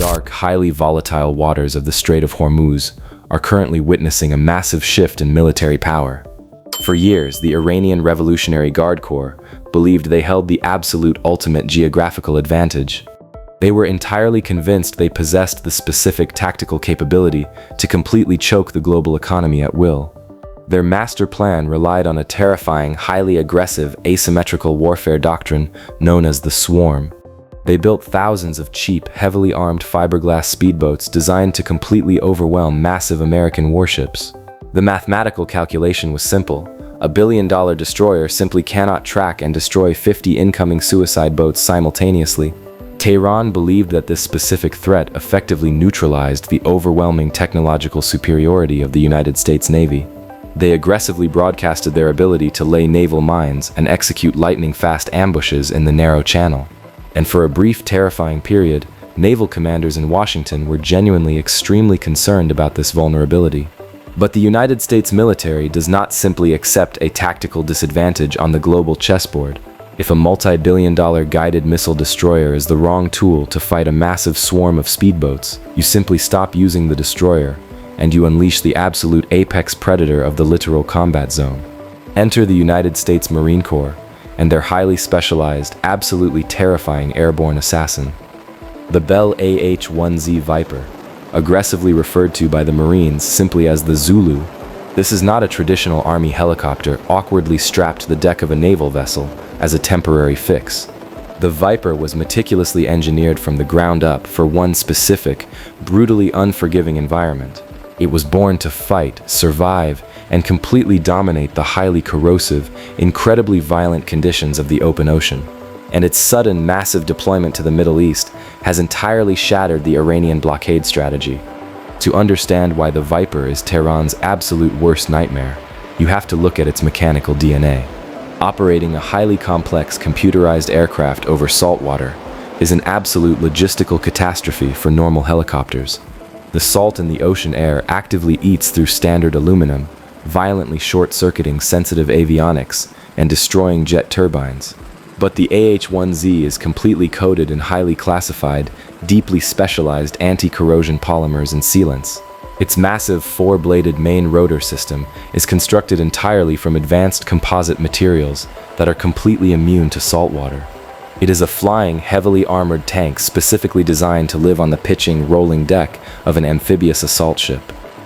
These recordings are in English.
dark, highly volatile waters of the Strait of Hormuz are currently witnessing a massive shift in military power. For years, the Iranian Revolutionary Guard Corps believed they held the absolute ultimate geographical advantage. They were entirely convinced they possessed the specific tactical capability to completely choke the global economy at will. Their master plan relied on a terrifying, highly aggressive, asymmetrical warfare doctrine known as the Swarm. They built thousands of cheap, heavily armed fiberglass speedboats designed to completely overwhelm massive American warships. The mathematical calculation was simple. A billion-dollar destroyer simply cannot track and destroy 50 incoming suicide boats simultaneously. Tehran believed that this specific threat effectively neutralized the overwhelming technological superiority of the United States Navy. They aggressively broadcasted their ability to lay naval mines and execute lightning-fast ambushes in the narrow channel. And for a brief, terrifying period, naval commanders in Washington were genuinely extremely concerned about this vulnerability. But the United States military does not simply accept a tactical disadvantage on the global chessboard. If a multi-billion-dollar guided missile destroyer is the wrong tool to fight a massive swarm of speedboats, you simply stop using the destroyer, and you unleash the absolute apex predator of the littoral combat zone. Enter the United States Marine Corps and their highly specialized, absolutely terrifying airborne assassin, the Bell AH-1Z Viper, aggressively referred to by the Marines simply as the Zulu. This is not a traditional Army helicopter awkwardly strapped to the deck of a naval vessel as a temporary fix. The Viper was meticulously engineered from the ground up for one specific, brutally unforgiving environment. It was born to fight, survive, and completely dominate the highly corrosive, incredibly violent conditions of the open ocean. And its sudden, massive deployment to the Middle East has entirely shattered the Iranian blockade strategy. To understand why the Viper is Tehran's absolute worst nightmare, you have to look at its mechanical DNA. Operating a highly complex computerized aircraft over saltwater is an absolute logistical catastrophe for normal helicopters. The salt in the ocean air actively eats through standard aluminum, violently short-circuiting sensitive avionics and destroying jet turbines. But the AH-1Z is completely coated in highly classified, deeply specialized anti-corrosion polymers and sealants. Its massive four-bladed main rotor system is constructed entirely from advanced composite materials that are completely immune to saltwater. It is a flying, heavily armored tank specifically designed to live on the pitching, rolling deck of an amphibious assault ship.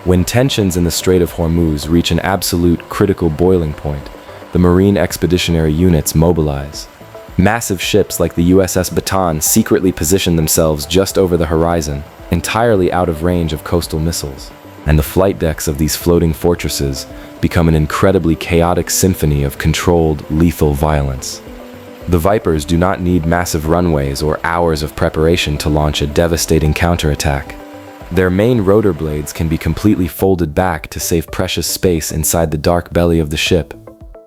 When tensions in the Strait of Hormuz reach an absolute critical boiling point, the Marine Expeditionary Units mobilize. Massive ships like the USS Bataan secretly position themselves just over the horizon, entirely out of range of coastal missiles. And the flight decks of these floating fortresses become an incredibly chaotic symphony of controlled, lethal violence. The Vipers do not need massive runways or hours of preparation to launch a devastating counterattack. Their main rotor blades can be completely folded back to save precious space inside the dark belly of the ship.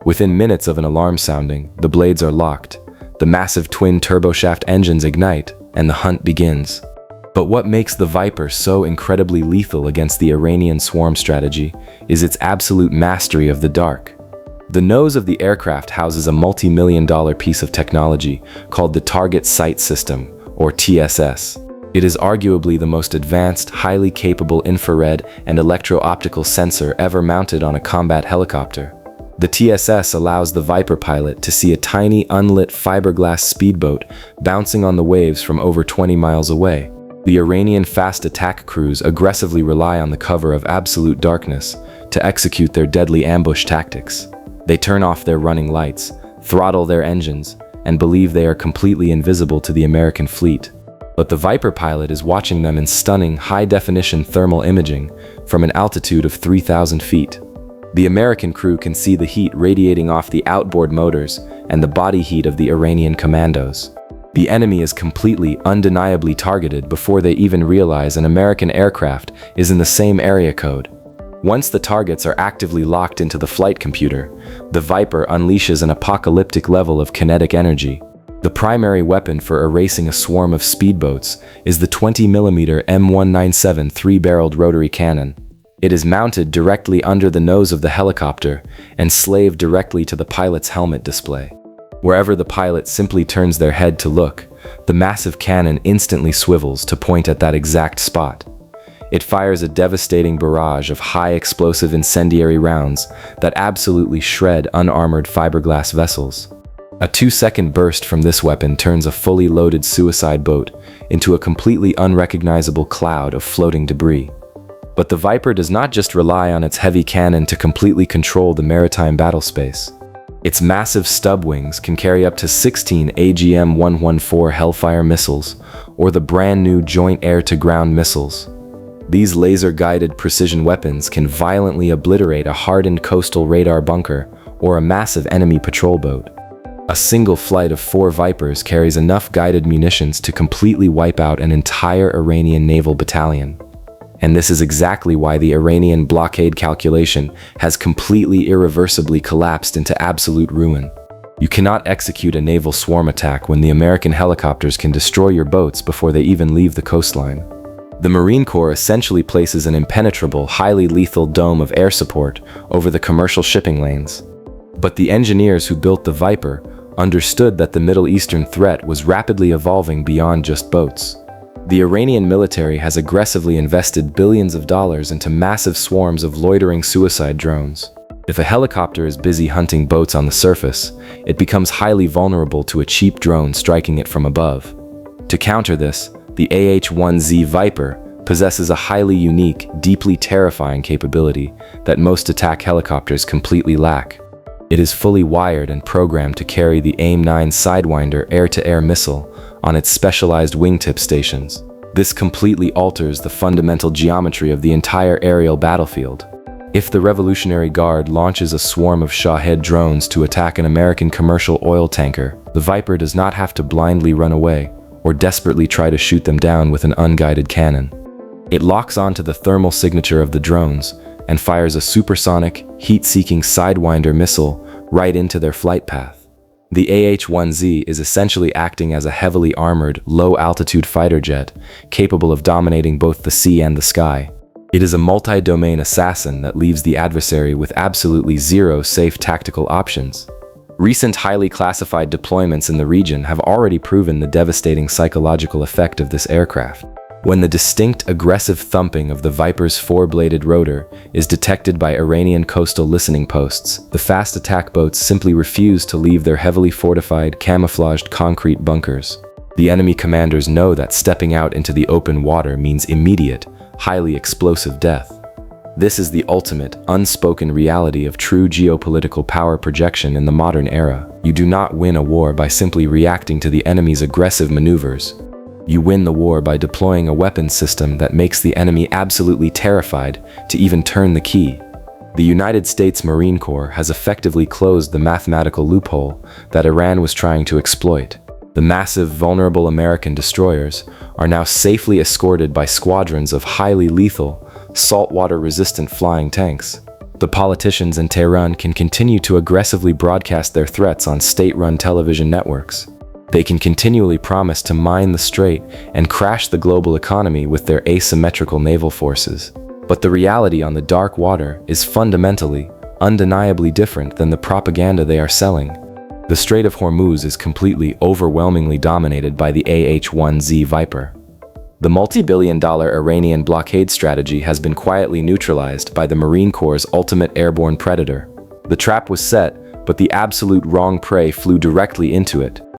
Within minutes of an alarm sounding, the blades are locked, the massive twin turboshaft engines ignite, and the hunt begins. But what makes the Viper so incredibly lethal against the Iranian swarm strategy is its absolute mastery of the dark. The nose of the aircraft houses a multi-million-dollar piece of technology called the Target Sight System, or TSS. It is arguably the most advanced, highly capable infrared and electro-optical sensor ever mounted on a combat helicopter. The TSS allows the Viper pilot to see a tiny, unlit fiberglass speedboat bouncing on the waves from over 20 miles away. The Iranian fast attack crews aggressively rely on the cover of absolute darkness to execute their deadly ambush tactics. They turn off their running lights, throttle their engines, and believe they are completely invisible to the American fleet. But the Viper pilot is watching them in stunning, high-definition thermal imaging from an altitude of 3,000 feet. The American crew can see the heat radiating off the outboard motors and the body heat of the Iranian commandos. The enemy is completely, undeniably targeted before they even realize an American aircraft is in the same area code. Once the targets are actively locked into the flight computer, the Viper unleashes an apocalyptic level of kinetic energy. The primary weapon for erasing a swarm of speedboats is the 20mm M197 three-barreled rotary cannon. It is mounted directly under the nose of the helicopter and slaved directly to the pilot's helmet display. Wherever the pilot simply turns their head to look, the massive cannon instantly swivels to point at that exact spot. It fires a devastating barrage of high explosive incendiary rounds that absolutely shred unarmored fiberglass vessels. A 2-second burst from this weapon turns a fully loaded suicide boat into a completely unrecognizable cloud of floating debris. But the Viper does not just rely on its heavy cannon to completely control the maritime battlespace. Its massive stub wings can carry up to 16 AGM-114 Hellfire missiles, or the brand new Joint Air-to-Ground missiles. These laser-guided precision weapons can violently obliterate a hardened coastal radar bunker or a massive enemy patrol boat. A single flight of 4 Vipers carries enough guided munitions to completely wipe out an entire Iranian naval battalion. And this is exactly why the Iranian blockade calculation has completely irreversibly collapsed into absolute ruin. You cannot execute a naval swarm attack when the American helicopters can destroy your boats before they even leave the coastline. The Marine Corps essentially places an impenetrable, highly lethal dome of air support over the commercial shipping lanes. But the engineers who built the Viper understood that the Middle Eastern threat was rapidly evolving beyond just boats. The Iranian military has aggressively invested billions of dollars into massive swarms of loitering suicide drones. If a helicopter is busy hunting boats on the surface, it becomes highly vulnerable to a cheap drone striking it from above. To counter this, the AH-1Z Viper possesses a highly unique, deeply terrifying capability that most attack helicopters completely lack. It is fully wired and programmed to carry the AIM-9 Sidewinder air-to-air missile on its specialized wingtip stations. This completely alters the fundamental geometry of the entire aerial battlefield. If the Revolutionary Guard launches a swarm of Shahed drones to attack an American commercial oil tanker, the Viper does not have to blindly run away or desperately try to shoot them down with an unguided cannon. It locks onto the thermal signature of the drones and fires a supersonic, heat-seeking Sidewinder missile right into their flight path. The AH-1Z is essentially acting as a heavily armored, low-altitude fighter jet, capable of dominating both the sea and the sky. It is a multi-domain assassin that leaves the adversary with absolutely zero safe tactical options. Recent highly classified deployments in the region have already proven the devastating psychological effect of this aircraft. When the distinct aggressive thumping of the Viper's 4-bladed rotor is detected by Iranian coastal listening posts, the fast attack boats simply refuse to leave their heavily fortified, camouflaged concrete bunkers. The enemy commanders know that stepping out into the open water means immediate, highly explosive death. This is the ultimate, unspoken reality of true geopolitical power projection in the modern era. You do not win a war by simply reacting to the enemy's aggressive maneuvers. You win the war by deploying a weapons system that makes the enemy absolutely terrified to even turn the key. The United States Marine Corps has effectively closed the mathematical loophole that Iran was trying to exploit. The massive, vulnerable American destroyers are now safely escorted by squadrons of highly lethal, saltwater-resistant flying tanks. The politicians in Tehran can continue to aggressively broadcast their threats on state-run television networks. They can continually promise to mine the strait and crash the global economy with their asymmetrical naval forces. But the reality on the dark water is fundamentally, undeniably different than the propaganda they are selling. The Strait of Hormuz is completely, overwhelmingly dominated by the AH-1Z Viper. The multi-billion-dollar Iranian blockade strategy has been quietly neutralized by the Marine Corps' ultimate airborne predator. The trap was set, but the absolute wrong prey flew directly into it.